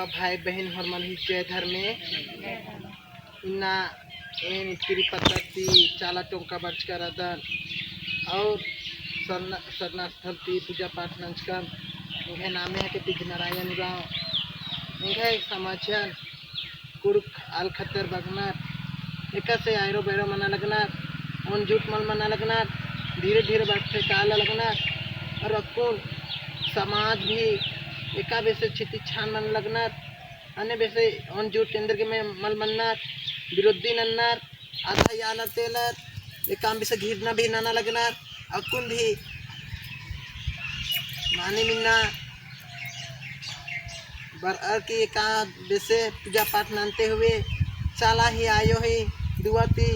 भाई बहन हरमन ही जय धर्म में इन्ना एन इतरी पद्धति चाला टोंका बच कर अदन और सरना स्थल ती पूजा पाठ नंचकन इन्हें नामे है कि नारायण गाँव इन्हें समाचार कुरुक आल खतर बगनार एक से आयरो बैरो मना लगनार उन जुट मल मना लगनार धीरे धीरे बढ़ते काल लगनार और अकुन समाज भी एका वैसे छिति छान मन लगनार अन्य वैसे उन जुट केंद्र के में मल मननार विरोधी नन्नार आधा याना तेलर एक काम वैसे घिरना भी नाना लगनार अकुन भी माने मिन्ना बर की एका वैसे पूजा पाठ नानते हुए चाला ही आयो ही दुआती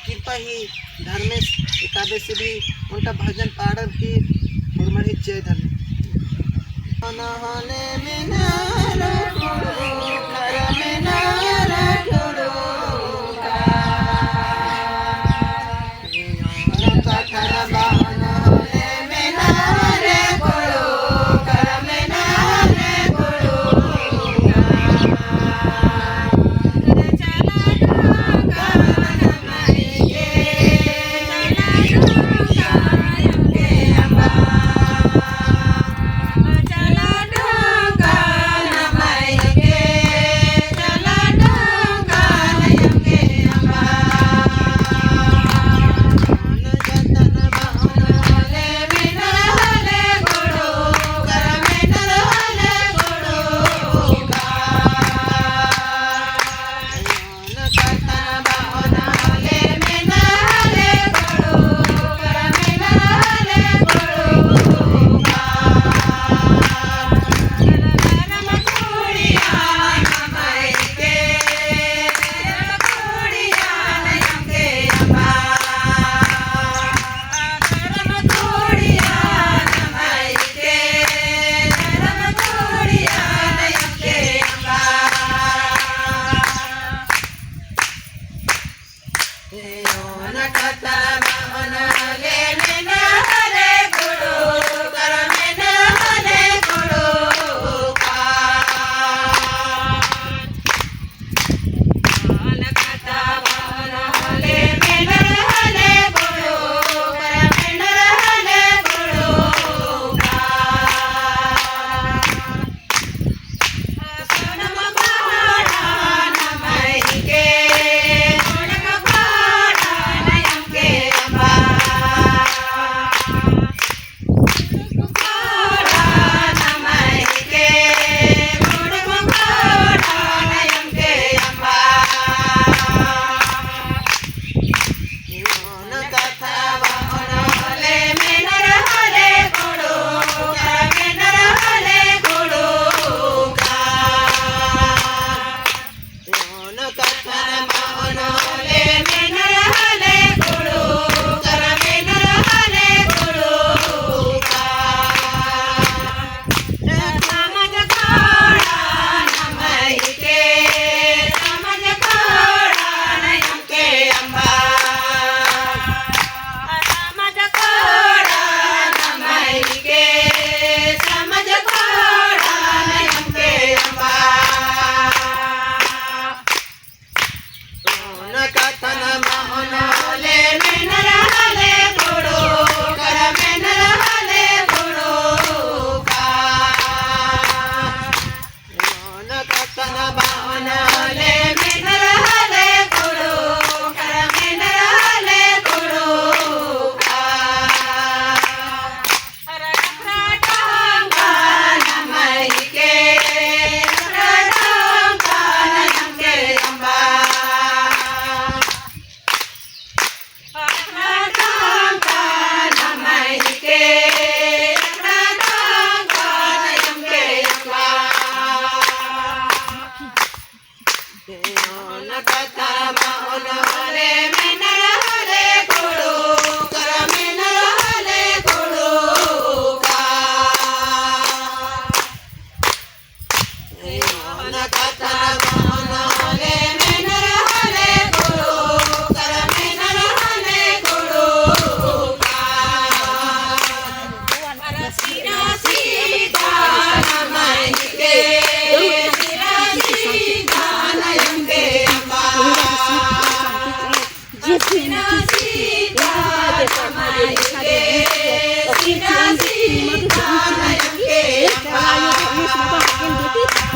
कृपा ही धर्मेश एकादशी भी उनका भजन पाड़न की और जय धर्म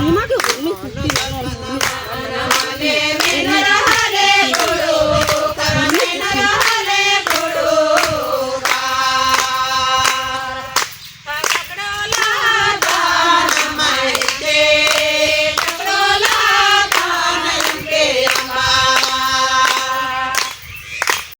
निमा